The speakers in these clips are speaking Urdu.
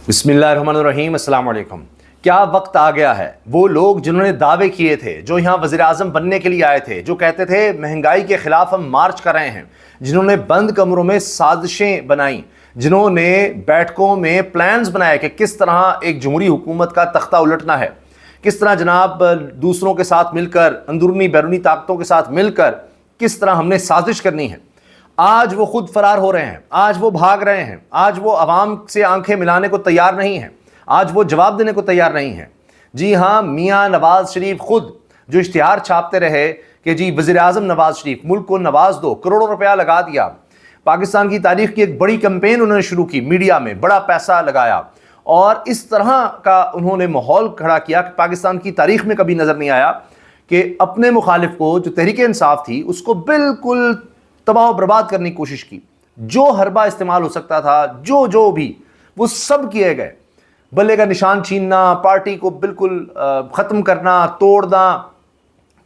بسم اللہ الرحمن الرحیم، السلام علیکم۔ کیا وقت آ گیا ہے؟ وہ لوگ جنہوں نے دعوے کیے تھے، جو یہاں وزیر اعظم بننے کے لیے آئے تھے، جو کہتے تھے مہنگائی کے خلاف ہم مارچ کر رہے ہیں، جنہوں نے بند کمروں میں سازشیں بنائیں، جنہوں نے بیٹھکوں میں پلانز بنائے کہ کس طرح ایک جمہوری حکومت کا تختہ الٹنا ہے، کس طرح جناب دوسروں کے ساتھ مل کر، اندرونی بیرونی طاقتوں کے ساتھ مل کر کس طرح ہم نے سازش کرنی ہے، آج وہ خود فرار ہو رہے ہیں، آج وہ بھاگ رہے ہیں، آج وہ عوام سے آنکھیں ملانے کو تیار نہیں ہیں، آج وہ جواب دینے کو تیار نہیں ہیں۔ جی ہاں، میاں نواز شریف خود جو اشتہار چھاپتے رہے کہ جی وزیر اعظم نواز شریف، ملک کو نواز دو، کروڑوں روپیہ لگا دیا، پاکستان کی تاریخ کی ایک بڑی کمپین انہوں نے شروع کی، میڈیا میں بڑا پیسہ لگایا، اور اس طرح کا انہوں نے ماحول کھڑا کیا کہ پاکستان کی تاریخ میں کبھی نظر نہیں آیا کہ اپنے مخالف کو، جو تحریک انصاف تھی، اس کو بالکل تباہ و برباد کرنے کی کوشش کی، جو حربہ استعمال ہو سکتا تھا، جو بھی وہ سب کیے گئے، بلے کا نشان چھیننا، پارٹی کو بالکل ختم کرنا، توڑنا،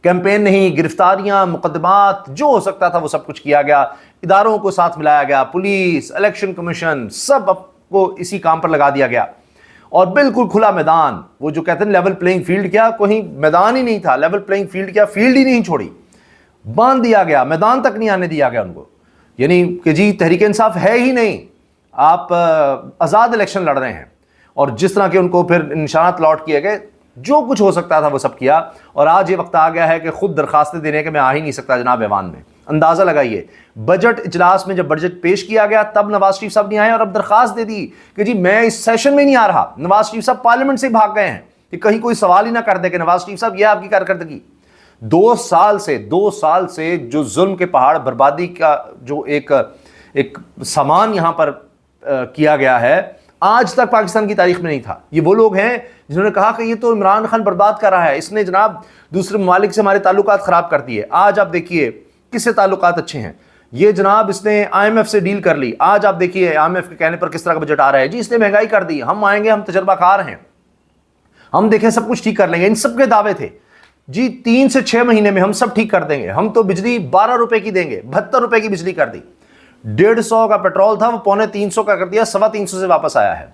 کیمپین نہیں، گرفتاریاں، مقدمات، جو ہو سکتا تھا وہ سب کچھ کیا گیا، اداروں کو ساتھ ملایا گیا، پولیس، الیکشن کمیشن، سب کو اسی کام پر لگا دیا گیا، اور بالکل کھلا میدان، وہ جو کہتے ہیں لیول پلینگ فیلڈ کیا، کوئی میدان ہی نہیں تھا، لیول پلینگ فیلڈ کیا، فیلڈ ہی نہیں چھوڑی، باندھ دیا گیا، میدان تک نہیں آنے دیا گیا ان کو، یعنی کہ جی تحریک انصاف ہے ہی نہیں، آپ آزاد الیکشن لڑ رہے ہیں، اور جس طرح کے ان کو پھر نشانات لاٹ کیے گئے، جو کچھ ہو سکتا تھا وہ سب کیا، اور آج یہ وقت آ گیا ہے کہ خود درخواستیں دینے کے میں آ ہی نہیں سکتا جناب ایوان میں۔ اندازہ لگائیے، بجٹ اجلاس میں جب بجٹ پیش کیا گیا تب نواز شریف صاحب نہیں آئے، اور اب درخواست دے دی کہ جی میں اس سیشن میں نہیں آ رہا۔ نواز شریف صاحب پارلیمنٹ سے بھاگ گئے ہیں کہ کہیں کوئی سوال ہی نہ کر دے کہ نواز شریف صاحب یہ آپ کی کارکردگی۔ 2 سال سے جو ظلم کے پہاڑ، بربادی کا جو ایک سامان یہاں پر کیا گیا ہے، آج تک پاکستان کی تاریخ میں نہیں تھا۔ یہ وہ لوگ ہیں جنہوں نے کہا کہ یہ تو عمران خان برباد کر رہا ہے، اس نے جناب دوسرے ممالک سے ہمارے تعلقات خراب کر دیے۔ آج آپ دیکھیے کس سے تعلقات اچھے ہیں، یہ جناب اس نے IMF سے ڈیل کر لی، آج آپ دیکھیے IMF کے کہنے پر کس طرح کا بجٹ آ رہا ہے، جی اس نے مہنگائی کر دی، ہم آئیں گے، ہم تجربہ کار ہیں، ہم دیکھیں سب کچھ ٹھیک کر لیں گے۔ ان سب کے دعوے تھے جی 3 سے 6 مہینے میں ہم سب ٹھیک کر دیں گے، ہم تو بجلی 12 روپے کی دیں گے، 72 روپے کی بجلی کر دی، 150 کا پیٹرول تھا وہ 350 کا کر دیا، 350 سے واپس آیا ہے،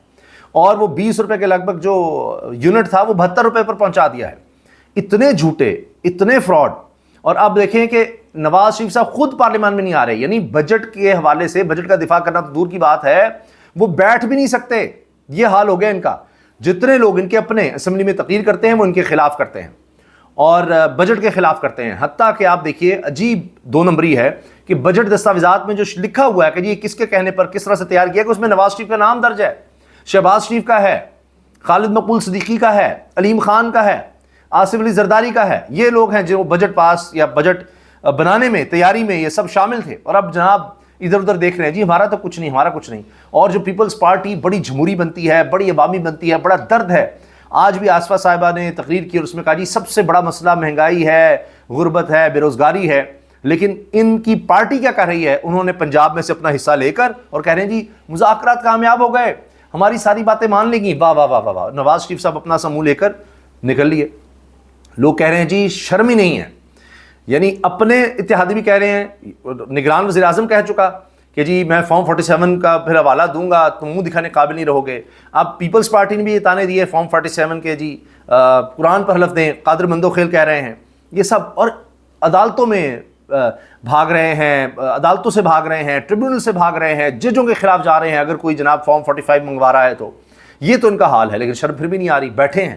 اور وہ 20 روپے کے لگ بھگ جو یونٹ تھا وہ 72 روپے پر پہنچا دیا ہے۔ اتنے جھوٹے، اتنے فراڈ، اور اب دیکھیں کہ نواز شریف صاحب خود پارلیمان میں نہیں آ رہے، یعنی بجٹ کے حوالے سے، بجٹ کا دفاع کرنا تو دور کی بات ہے، وہ بیٹھ بھی نہیں سکتے، یہ حال ہو گیا ان کا۔ جتنے لوگ ان کے اپنے اسمبلی میں تقریر کرتے ہیں وہ ان کے خلاف کرتے ہیں، اور بجٹ کے خلاف کرتے ہیں، حتیٰ کہ آپ دیکھیے عجیب 2 نمبری ہے کہ بجٹ دستاویزات میں جو لکھا ہوا ہے کہ جی کس کے کہنے پر کس طرح سے تیار کیا کہ اس میں نواز شریف کا نام درج ہے، شہباز شریف کا ہے، خالد مقبول صدیقی کا ہے، علیم خان کا ہے، آصف علی زرداری کا ہے، یہ لوگ ہیں جو بجٹ پاس یا بجٹ بنانے میں، تیاری میں یہ سب شامل تھے، اور اب جناب ادھر ادھر دیکھ رہے ہیں جی ہمارا تو کچھ نہیں، ہمارا کچھ نہیں۔ اور جو پیپلز پارٹی بڑی جمہوری بنتی ہے، بڑی عوامی بنتی ہے، بڑا درد ہے۔ آج بھی آصفہ صاحبہ نے تقریر کی اور اس میں کہا جی سب سے بڑا مسئلہ مہنگائی ہے، غربت ہے، بے روزگاری ہے، لیکن ان کی پارٹی کیا کر رہی ہے، انہوں نے پنجاب میں سے اپنا حصہ لے کر اور کہہ رہے ہیں جی مذاکرات کامیاب ہو گئے، ہماری ساری باتیں مان لیں گی۔ واہ واہ واہ واہ، نواز شریف صاحب اپنا سا منہ لے کر نکل لیے۔ لوگ کہہ رہے ہیں جی شرم ہی نہیں ہے، یعنی اپنے اتحادی بھی کہہ رہے ہیں، نگران وزیر اعظم کہہ چکا کہ جی میں فارم 47 کا پھر حوالہ دوں گا، تم منہ دکھانے قابل نہیں رہو گے۔ اب پیپلز پارٹی نے بھی یہ تانے دیے فارم 47 کے، جی قرآن پر حلف دیں، قادر مندوخیل کہہ رہے ہیں یہ سب، اور عدالتوں میں بھاگ رہے ہیں، عدالتوں سے بھاگ رہے ہیں، ٹریبیونل سے بھاگ رہے ہیں، ججوں کے خلاف جا رہے ہیں اگر کوئی جناب فارم 45 منگوا رہا ہے تو۔ یہ تو ان کا حال ہے، لیکن شرم پھر بھی نہیں آ رہی، بیٹھے ہیں،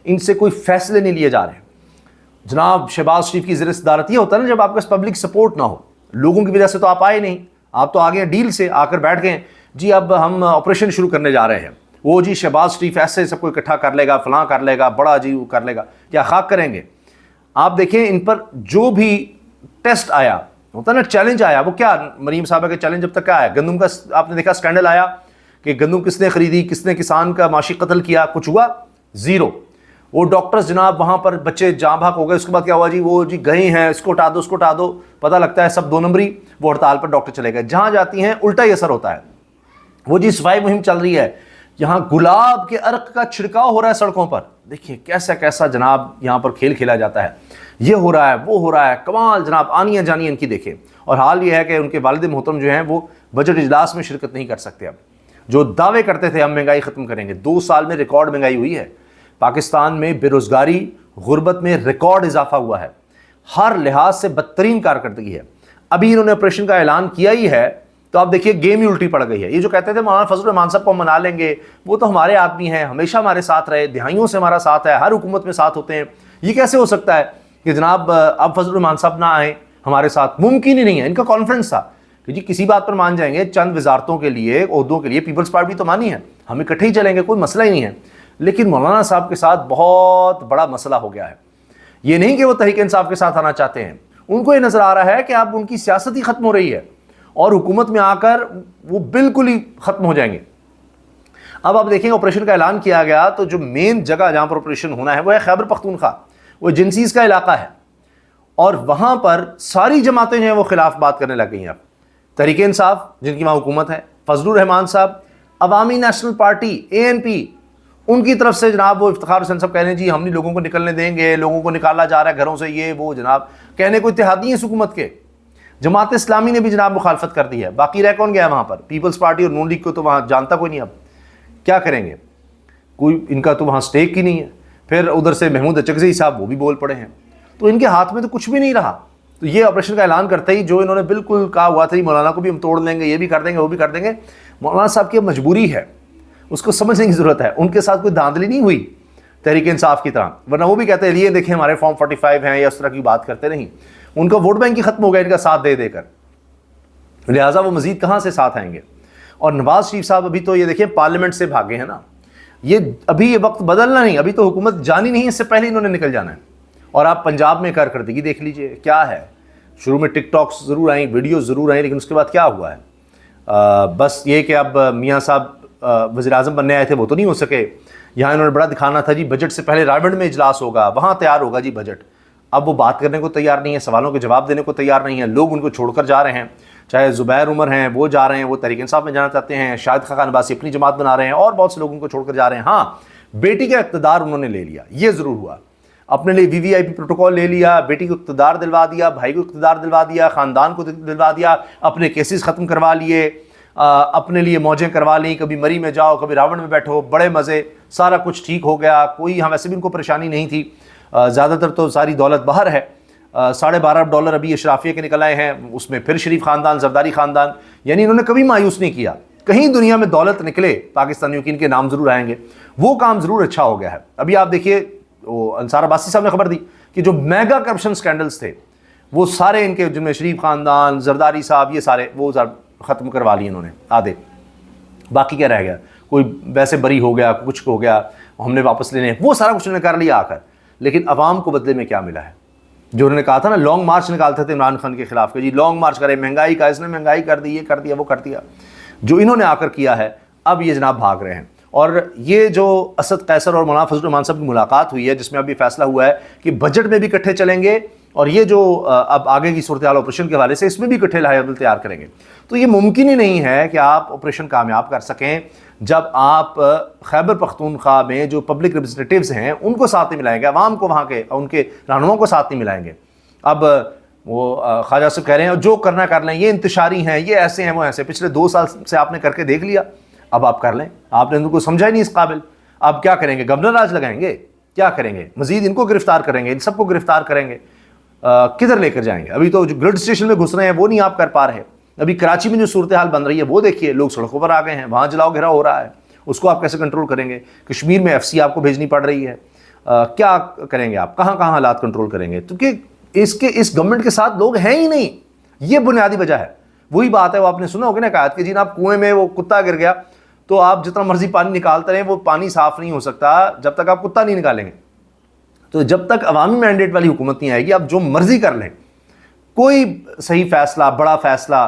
ان سے کوئی فیصلے نہیں لیے جا رہے ہیں۔ جناب شہباز شریف کی زیر صدارت یہ ہوتا ہے نا جب آپ کے پاس پبلک سپورٹ نہ ہو، لوگوں کی وجہ سے تو آپ آئے نہیں، آپ تو آگے ڈیل سے آ کر بیٹھ گئے، جی اب ہم آپریشن شروع کرنے جا رہے ہیں، وہ جی شہباز شریف ایسے سب کو اکٹھا کر لے گا، فلاں کر لے گا، بڑا جی وہ کر لے گا، کیا خاک کریں گے۔ آپ دیکھیں ان پر جو بھی ٹیسٹ آیا ہوتا ہے نا، چیلنج آیا، وہ کیا مریم صاحبہ کے چیلنج جب تک کیا آیا، گندم کا آپ نے دیکھا سکینڈل آیا کہ گندم کس نے خریدی، کس نے کسان کا معاشی قتل کیا، کچھ ہوا؟ زیرو۔ وہ ڈاکٹرز جناب وہاں پر بچے جاں بحق ہو گئے، اس کے بعد کیا ہوا جی وہ جی گئے ہیں، اس کو ہٹا دو، اس کو ہٹا دو، پتہ لگتا ہے سب 2 نمبری، وہ ہڑتال پر ڈاکٹر چلے گئے۔ جہاں جاتی ہیں الٹا ہی اثر ہوتا ہے، وہ جی صفائی مہم چل رہی ہے، یہاں گلاب کے عرق کا چھڑکاؤ ہو رہا ہے سڑکوں پر، دیکھیے کیسا کیسا جناب یہاں پر کھیل کھیلا جاتا ہے، یہ ہو رہا ہے، وہ ہو رہا ہے، کمال جناب، آنیاں جانیاں ان کی دیکھیں۔ اور حال یہ ہے کہ ان کے والد محترم جو ہیں وہ بجٹ اجلاس میں شرکت نہیں کر سکتے اب۔ جو دعوے کرتے تھے ہم مہنگائی ختم کریں گے، 2 سال میں ریکارڈ مہنگائی ہوئی ہے، پاکستان میں بے روزگاری غربت میں ریکارڈ اضافہ ہوا ہے، ہر لحاظ سے بدترین کارکردگی ہے۔ ابھی انہوں نے آپریشن کا اعلان کیا ہی ہے تو آپ دیکھیے گیم ہی الٹی پڑ گئی ہے۔ یہ جو کہتے تھے مولانا فضل الرحمان صاحب کو ہم منا لیں گے، وہ تو ہمارے آدمی ہیں، ہمیشہ ہمارے ساتھ رہے، دہائیوں سے ہمارا ساتھ ہے، ہر حکومت میں ساتھ ہوتے ہیں، یہ کیسے ہو سکتا ہے کہ جناب اب فضل الرحمان صاحب نہ آئیں ہمارے ساتھ؟ ممکن ہی نہیں ہے۔ ان کا کانفیڈنس تھا کہ جی کسی بات پر مان جائیں گے، چند وزارتوں کے لیے، عہدوں کے لیے، پیپلز پارٹی تو مانی ہے، ہم اکٹھے ہی چلیں گے، کوئی مسئلہ ہی نہیں ہے۔ لیکن مولانا صاحب کے ساتھ بہت بڑا مسئلہ ہو گیا ہے۔ یہ نہیں کہ وہ تحریک انصاف کے ساتھ آنا چاہتے ہیں، ان کو یہ نظر آ رہا ہے کہ اب ان کی سیاست ہی ختم ہو رہی ہے اور حکومت میں آ کر وہ بالکل ہی ختم ہو جائیں گے۔ اب آپ دیکھیں آپریشن کا اعلان کیا گیا تو جو مین جگہ جہاں پر آپریشن ہونا ہے وہ ہے خیبر پختونخوا، وہ ایجنسیز کا علاقہ ہے، اور وہاں پر ساری جماعتیں جو ہیں وہ خلاف بات کرنے لگ گئی ہیں۔ اب تحریک انصاف جن کی وہاں حکومت ہے، فضل الرحمان صاحب، عوامی نیشنل پارٹی ANP، ان کی طرف سے جناب وہ افتخار حسین صاحب کہہ رہے ہیں جی ہم نہیں لوگوں کو نکلنے دیں گے، لوگوں کو نکالا جا رہا ہے گھروں سے، یہ وہ، جناب کہنے کو اتحادی ہیں اس حکومت کے۔ جماعت اسلامی نے بھی جناب مخالفت کر دی ہے، باقی رہ کون گیا وہاں پر؟ پیپلز پارٹی اور نون لیگ کو تو وہاں جانتا کوئی نہیں۔ اب کیا کریں گے؟ کوئی ان کا تو وہاں سٹیک ہی نہیں ہے۔ پھر ادھر سے محمود اچکزئی صاحب وہ بھی بول پڑے ہیں، تو ان کے ہاتھ میں تو کچھ بھی نہیں رہا۔ تو یہ آپریشن کا اعلان کرتے ہی جو انہوں نے بالکل کہا ہوا تھا مولانا کو بھی ہم توڑ لیں گے، یہ بھی کر دیں گے، وہ بھی کر دیں گے، مولانا صاحب کی مجبوری ہے، اس کو سمجھنے کی ضرورت ہے۔ ان کے ساتھ کوئی دھاندلی نہیں ہوئی تحریک انصاف کی طرح، ورنہ وہ بھی کہتے ہیں یہ دیکھیں ہمارے فارم 45 ہیں یا اس طرح کی بات کرتے نہیں۔ ان کا ووٹ بینک ہی ختم ہو گیا ان کا ساتھ دے دے کر، لہٰذا وہ مزید کہاں سے ساتھ آئیں گے؟ اور نواز شریف صاحب ابھی تو یہ دیکھیں پارلیمنٹ سے بھاگے ہیں نا، یہ ابھی یہ وقت بدلنا نہیں، ابھی تو حکومت جانی نہیں، اس سے پہلے انہوں نے نکل جانا ہے۔ اور آپ پنجاب میں کارکردگی دیکھ لیجئے کیا ہے، شروع میں ٹک ٹاکس ضرور آئیں، ویڈیوز ضرور آئیں، لیکن اس کے بعد کیا ہوا ہے؟ بس یہ کہ اب میاں صاحب وزیر اعظم بننے آئے تھے وہ تو نہیں ہو سکے، یہاں انہوں نے بڑا دکھانا تھا جی بجٹ سے پہلے راولپنڈی میں اجلاس ہوگا، وہاں تیار ہوگا جی بجٹ۔ اب وہ بات کرنے کو تیار نہیں ہے، سوالوں کے جواب دینے کو تیار نہیں ہے، لوگ ان کو چھوڑ کر جا رہے ہیں، چاہے زبیر عمر ہیں وہ جا رہے ہیں، وہ تحریک انصاف میں جانا چاہتے ہیں، شاہد خاقان عباسی اپنی جماعت بنا رہے ہیں، اور بہت سے لوگ ان کو چھوڑ کر جا رہے ہیں۔ ہاں بیٹی کا اقتدار انہوں نے لے لیا، یہ ضرور ہوا، اپنے لیے VVIP پروٹوکول لے لیا، بیٹی کو اقتدار دلوا دیا، بھائی کو اقتدار دلوا دیا، خاندان کو دلوا دیا، اپنے کیسز ختم کروا لیے، اپنے لیے موجیں کروا لیں، کبھی مری میں جاؤ کبھی راون میں بیٹھو، بڑے مزے، سارا کچھ ٹھیک ہو گیا، کوئی ہم ویسے بھی ان کو پریشانی نہیں تھی، زیادہ تر تو ساری دولت باہر ہے، $12.5 ابھی اشرافیہ کے نکل آئے ہیں، اس میں پھر شریف خاندان، زرداری خاندان، یعنی انہوں نے کبھی مایوس نہیں کیا، کہیں دنیا میں دولت نکلے پاکستانیوں کی ان کے نام ضرور آئیں گے، وہ کام ضرور اچھا ہو گیا ہے۔ ابھی آپ دیکھیے وہ انصار عباسی صاحب نے خبر دی کہ جو میگا کرپشن سکینڈلز تھے وہ سارے ان کے، جن میں شریف خاندان، زرداری صاحب، یہ سارے وہ ختم کروا لیے انہوں نے آدھے، باقی کیا رہ گیا؟ کوئی ویسے بری ہو گیا، کچھ ہو گیا ہم نے واپس لینے، وہ سارا کچھ انہوں نے کر لیا آ کر، لیکن عوام کو بدلے میں کیا ملا ہے؟ جو انہوں نے کہا تھا نا لانگ مارچ نکالتے تھے عمران خان کے خلاف کہ جی لانگ مارچ کرے، مہنگائی کا، اس نے مہنگائی کر دی، یہ کر دیا، وہ کر دیا، جو انہوں نے آ کر کیا ہے، اب یہ جناب بھاگ رہے ہیں۔ اور یہ جو اسد قیصر اور مولانا فضل الرحمان صاحب کی ملاقات ہوئی ہے، جس میں اب یہ فیصلہ ہوا ہے کہ بجٹ میں بھی اکٹھے چلیں گے، اور یہ جو اب آگے کی صورتحال آپریشن کے حوالے سے اس میں بھی اکٹھے لائحہ عمل تیار کریں گے، تو یہ ممکن ہی نہیں ہے کہ آپ آپریشن کامیاب کر سکیں جب آپ خیبر پختونخوا میں جو پبلک ریپرزنٹیٹیوز ہیں ان کو ساتھ نہیں ملائیں گے، عوام کو وہاں کے ان کے رہنماؤں کو ساتھ نہیں ملائیں گے۔ اب وہ خواجہ صاحب کہہ رہے ہیں جو کرنا کر لیں، یہ انتشاری ہیں، یہ ایسے ہیں، وہ ایسے، پچھلے 2 سال سے آپ نے کر کے دیکھ لیا، اب آپ کر لیں، آپ نے ان کو سمجھا ہی نہیں اس قابل، آپ کیا کریں گے؟ گورنر راج لگائیں گے؟ کیا کریں گے؟ مزید ان کو گرفتار کریں گے، ان سب کو گرفتار کریں گے، کدھر لے کر جائیں گے؟ ابھی تو جو گریڈ اسٹیشن میں گھس رہے ہیں وہ نہیں آپ کر پا رہے، ابھی کراچی میں جو صورتحال بن رہی ہے وہ دیکھیے، لوگ سڑکوں پر آ گئے ہیں، وہاں جلاؤ گھیراؤ ہو رہا ہے، اس کو آپ کیسے کنٹرول کریں گے؟ کشمیر میں FC آپ کو بھیجنی پڑ رہی ہے، کیا کریں گے آپ؟ کہاں حالات کنٹرول کریں گے؟ کیونکہ اس گورنمنٹ کے ساتھ لوگ ہیں ہی نہیں، یہ بنیادی وجہ ہے۔ وہی بات ہے، وہ آپ نے سنا ہوگا نا قائد کہ جی آپ کنویں میں وہ کتا گر گیا تو آپ جتنا مرضی پانی نکالتے رہیں وہ پانی صاف نہیں ہو سکتا جب تک آپ کتا نہیں نکالیں گے۔ تو جب تک عوامی مینڈیٹ والی حکومت نہیں آئے گی آپ جو مرضی کر لیں، کوئی صحیح فیصلہ، بڑا فیصلہ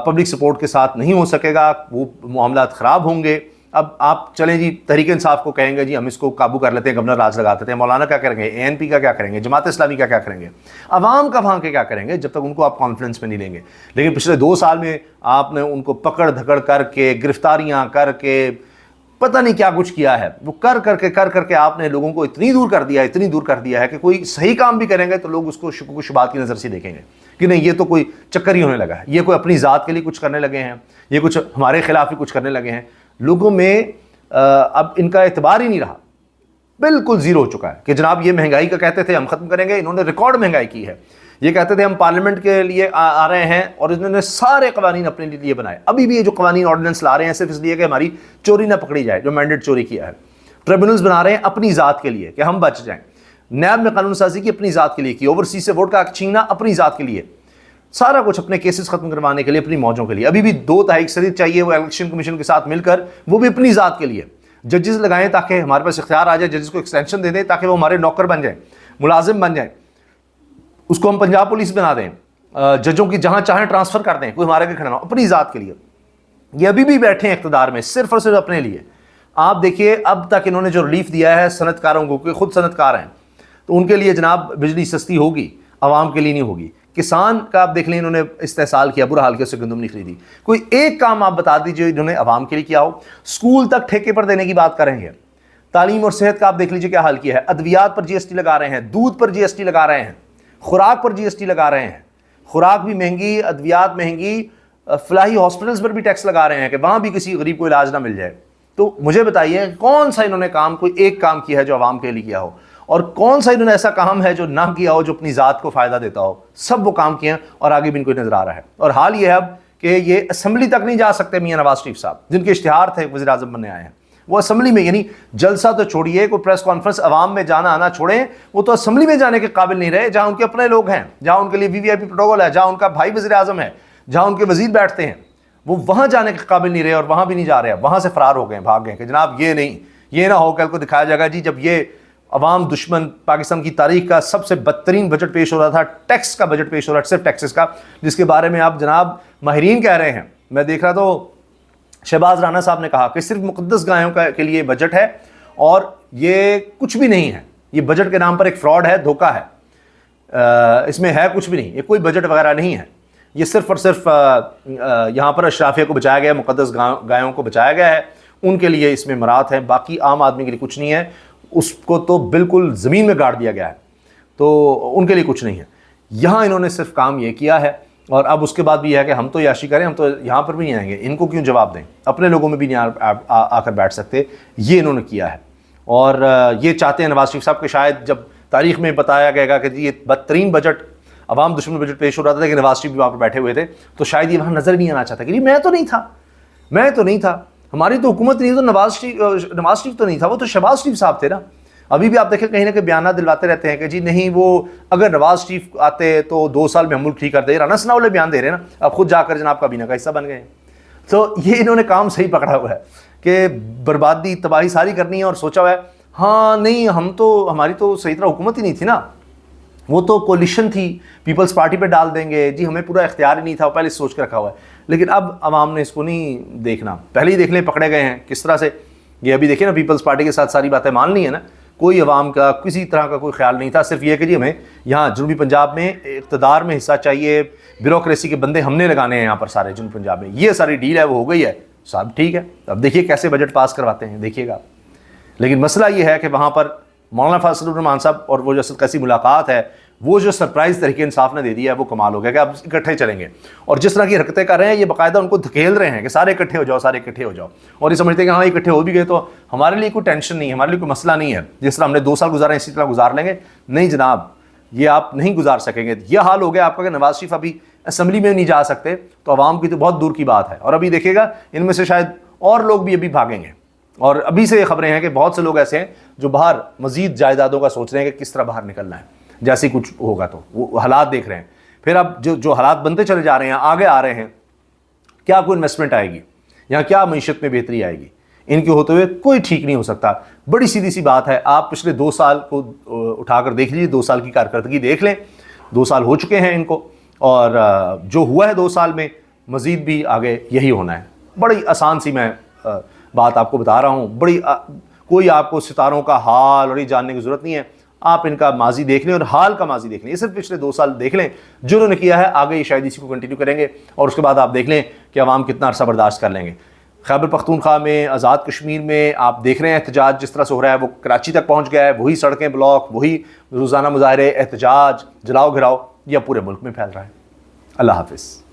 پبلک سپورٹ کے ساتھ نہیں ہو سکے گا، وہ معاملات خراب ہوں گے۔ اب آپ چلیں جی تحریک انصاف کو کہیں گے جی ہم اس کو قابو کر لیتے ہیں، گورنر راج لگاتے تھے، مولانا کیا کریں گے؟ ANP کا کیا کریں گے؟ جماعت اسلامی کا کیا کریں گے؟ عوام کا وہاں کے کیا کریں گے جب تک ان کو آپ کانفیڈنس میں نہیں لیں گے؟ لیکن پچھلے 2 سال میں آپ نے ان کو پکڑ دھکڑ کر کے، گرفتاریاں کر کے، پتہ نہیں کیا کچھ کیا ہے، وہ کر کر کے آپ نے لوگوں کو اتنی دور کر دیا ہے کہ کوئی صحیح کام بھی کریں گے تو لوگ اس کو شکوک و شبہات کی نظر سے دیکھیں گے کہ نہیں یہ تو کوئی چکر ہی ہونے لگا ہے، یہ کوئی اپنی ذات کے لیے کچھ کرنے لگے ہیں، یہ کچھ ہمارے خلاف ہی کچھ کرنے لگے ہیں۔ لوگوں میں اب ان کا اعتبار ہی نہیں رہا، بالکل زیرو ہو چکا ہے کہ جناب یہ مہنگائی کا کہتے تھے ہم ختم کریں گے، انہوں نے ریکارڈ مہنگائی کی ہے. یہ کہتے تھے ہم پارلیمنٹ کے لیے آ رہے ہیں اور انہوں نے سارے قوانین اپنے لیے بنائے. ابھی بھی یہ جو قوانین آرڈیننس لا رہے ہیں صرف اس لیے کہ ہماری چوری نہ پکڑی جائے، جو مینڈیٹ چوری کیا ہے. ٹریبونلز بنا رہے ہیں اپنی ذات کے لیے کہ ہم بچ جائیں. نیب میں قانون سازی کی اپنی ذات کے لیے کی، اوورسیز سے ووٹ کا حق چھیننا اپنی ذات کے لیے، سارا کچھ اپنے کیسز ختم کروانے کے لیے، اپنی موجوں کے لیے. ابھی بھی 2 تہائی اکثریت چاہیے وہ الیکشن کمیشن کے ساتھ مل کر، وہ بھی اپنی ذات کے لیے. ججز لگائیں تاکہ ہمارے پاس اختیار آ جائے، ججز کو ایکسٹینشن دے دیں تاکہ وہ ہمارے نوکر بن جائیں، ملازم بن جائیں. اس کو ہم پنجاب پولیس بنا دیں، ججوں کی جہاں چاہیں ٹرانسفر کر دیں، کوئی ہمارے کے کھڑا نہ ہو، اپنی ذات کے لیے. یہ ابھی بھی بیٹھے ہیں اقتدار میں صرف اور صرف اپنے لیے. آپ دیکھیے اب تک انہوں نے جو ریلیف دیا ہے صنعت کاروں کو، کہ خود صنعت کار ہیں تو ان کے لیے جناب بجلی سستی ہوگی، عوام کے لیے نہیں ہوگی. کسان کا آپ دیکھ لیں انہوں نے استحصال کیا، برا حال کیا، اس سے گندم نہیں خریدی. کوئی ایک کام آپ بتا دیجیے انہوں نے عوام کے لیے کیا ہو. اسکول تک ٹھیکے پر دینے کی بات کریں گے. تعلیم اور صحت کا آپ دیکھ لیجیے کیا حال کیا ہے. ادویات پر GST لگا رہے ہیں، دودھ پر GST لگا رہے ہیں، خوراک پر GST لگا رہے ہیں. خوراک بھی مہنگی، ادویات مہنگی، فلاحی ہاسپٹلز پر بھی ٹیکس لگا رہے ہیں کہ وہاں بھی کسی غریب کو علاج نہ مل جائے. تو مجھے بتائیے کون سا انہوں نے کام، کوئی ایک کام کیا ہے جو عوام کے لیے کیا ہو، اور کون سا انہوں نے ایسا کام ہے جو نہ کیا ہو جو اپنی ذات کو فائدہ دیتا ہو. سب وہ کام کیے ہیں اور آگے بھی ان کو نظر آ رہا ہے. اور حال یہ ہے اب کہ یہ اسمبلی تک نہیں جا سکتے. میاں نواز شریف صاحب جن کے اشتہار تھے وزیر اعظم بننے آئے ہیں، وہ اسمبلی میں، یعنی جلسہ تو چھوڑیے، کوئی پریس کانفرنس عوام میں جانا آنا چھوڑیں، وہ تو اسمبلی میں جانے کے قابل نہیں رہے، جہاں ان کے اپنے لوگ ہیں، جہاں ان کے لیے VVIP پروٹوکول ہے، جہاں ان کا بھائی وزیر اعظم ہے، جہاں ان کے وزیر بیٹھتے ہیں، وہ وہاں جانے کے قابل نہیں رہے اور وہاں بھی نہیں جا رہے. وہاں سے فرار ہو گئے، بھاگ گئے کہ جناب یہ نہیں، یہ نہ ہو کل کو دکھایا جائے گا جی جب یہ عوام دشمن پاکستان کی تاریخ کا سب سے بدترین بجٹ پیش ہو رہا تھا، ٹیکس کا بجٹ پیش ہو رہا ہے، صرف ٹیکسز کا، جس کے بارے میں آپ جناب ماہرین کہہ رہے ہیں. میں دیکھ رہا تو شہباز رانا صاحب نے کہا کہ صرف مقدس گایوں کے لیے بجٹ ہے اور یہ کچھ بھی نہیں ہے، یہ بجٹ کے نام پر ایک فراڈ ہے، دھوکہ ہے، اس میں ہے کچھ بھی نہیں، یہ کوئی بجٹ وغیرہ نہیں ہے، یہ صرف اور صرف یہاں پر اشرافیہ کو بچایا گیا ہے، مقدس گایوں کو بچایا گیا ہے، ان کے لیے اس میں مراد ہے، باقی عام آدمی کے لیے کچھ نہیں ہے. اس کو تو بالکل زمین میں گاڑ دیا گیا ہے، تو ان کے لیے کچھ نہیں ہے. یہاں انہوں نے صرف کام یہ کیا ہے، اور اب اس کے بعد بھی یہ ہے کہ ہم تو عیاشی کریں، ہم تو یہاں پر بھی نہیں آئیں گے، ان کو کیوں جواب دیں، اپنے لوگوں میں بھی نہیں آ کر بیٹھ سکتے. یہ انہوں نے کیا ہے، اور یہ چاہتے ہیں نواز شریف صاحب کہ شاید جب تاریخ میں بتایا گئے گا کہ جی یہ بدترین بجٹ، عوام دشمن بجٹ پیش ہو رہا تھا کہ نواز شریف بھی وہاں پر بیٹھے ہوئے تھے، تو شاید یہ وہاں نظر نہیں آنا چاہتا کہ جی میں تو نہیں تھا، ہماری تو حکومت نہیں، تو نواز شریف تو نہیں تھا، وہ تو شہباز شریف صاحب تھے نا. ابھی بھی آپ دیکھیں کہیں نہ کہیں بیانات دلواتے رہتے ہیں کہ جی نہیں، وہ اگر نواز شریف آتے تو 2 سال میں ہم ملک ٹھیک کر دیں. رانا ثناء اللہ بیان دے رہے ہیں نا، اب خود جا کر جناب کابینہ کا حصہ بن گئے ہیں. تو یہ انہوں نے کام صحیح پکڑا ہوا ہے کہ بربادی تباہی ساری کرنی ہے، اور سوچا ہوا ہے ہاں نہیں ہماری تو صحیح طرح حکومت ہی نہیں تھی نا، وہ تو کولیشن تھی، پیپلز پارٹی پہ ڈال دیں گے جی، ہمیں پورا اختیار ہی نہیں تھا، پہلے سوچ کے رکھا ہوا ہے. لیکن اب عوام نے اس کو نہیں دیکھنا، پہلے ہی دیکھ لیں پکڑے گئے ہیں کس طرح سے. یہ ابھی دیکھیں نا، پیپلز پارٹی کے ساتھ ساری باتیں مان لی ہیں نا، کوئی عوام کا کسی طرح کا کوئی خیال نہیں تھا، صرف یہ کہ جی ہمیں یہاں جنوبی پنجاب میں اقتدار میں حصہ چاہیے، بیوروکریسی کے بندے ہم نے لگانے ہیں یہاں پر سارے جنوبی پنجاب میں. یہ ساری ڈیل ہے وہ ہو گئی ہے صاحب، ٹھیک ہے، اب دیکھیے کیسے بجٹ پاس کرواتے ہیں، دیکھیے گا. لیکن مسئلہ یہ ہے کہ وہاں پر مولانا فاضل الرحمان صاحب اور وہ جو اسد قیسی ملاقات ہے، وہ جو سرپرائز تحریک انصاف نے دے دیا ہے وہ کمال ہو گیا کہ اب اکٹھے چلیں گے. اور جس طرح کی حرکتیں کر رہے ہیں، یہ باقاعدہ ان کو دھکیل رہے ہیں کہ سارے اکٹھے ہو جاؤ، اور یہ سمجھتے ہیں کہ ہاں اکٹھے ہو بھی گئے تو ہمارے لیے کوئی ٹینشن نہیں ہے، ہمارے لیے کوئی مسئلہ نہیں ہے، جس طرح ہم نے 2 سال گزارے اسی طرح گزار لیں گے. نہیں جناب، یہ آپ نہیں گزار سکیں گے. یہ حال ہو گیا آپ کا کہ نواز شریف ابھی اسمبلی میں نہیں جا سکتے، تو عوام کی تو بہت دور کی بات ہے. اور ابھی دیکھیے گا ان میں سے شاید اور لوگ بھی ابھی بھاگیں گے، اور ابھی سے یہ خبریں ہیں کہ بہت سے لوگ ایسے ہیں جو باہر مزید جائیدادوں کا سوچ رہے ہیں کہ کس طرح باہر نکلنا ہے. جیسے کچھ ہوگا تو وہ حالات دیکھ رہے ہیں. پھر اب جو حالات بنتے چلے جا رہے ہیں، آگے آ رہے ہیں، کیا کوئی انویسٹمنٹ آئے گی، یہاں کیا معیشت میں بہتری آئے گی، ان کے ہوتے ہوئے کوئی ٹھیک نہیں ہو سکتا. بڑی سیدھی سی بات ہے، آپ پچھلے 2 سال کو اٹھا کر دیکھ لیجیے، 2 سال کی کارکردگی دیکھ لیں. 2 سال ہو چکے ہیں ان کو، اور جو ہوا ہے 2 سال میں مزید بھی آگے یہی ہونا ہے. بڑی آسان سی میں بات آپ کو بتا رہا ہوں، کوئی آپ کو ستاروں کا حال اور یہ جاننے کی ضرورت نہیں ہے. آپ ان کا ماضی دیکھ لیں اور حال کا ماضی دیکھ لیں، یہ صرف پچھلے 2 سال دیکھ لیں جو انہوں نے کیا ہے. آگے یہ شاید اسی کو کنٹینیو کریں گے، اور اس کے بعد آپ دیکھ لیں کہ عوام کتنا عرصہ برداشت کر لیں گے. خیبر پختونخوا میں، آزاد کشمیر میں آپ دیکھ رہے ہیں احتجاج جس طرح سے ہو رہا ہے، وہ کراچی تک پہنچ گیا ہے. وہی سڑکیں بلاک، وہی روزانہ مظاہرے، احتجاج، جلاؤ گھراؤ، یہ پورے ملک میں پھیل رہا ہے. اللہ حافظ.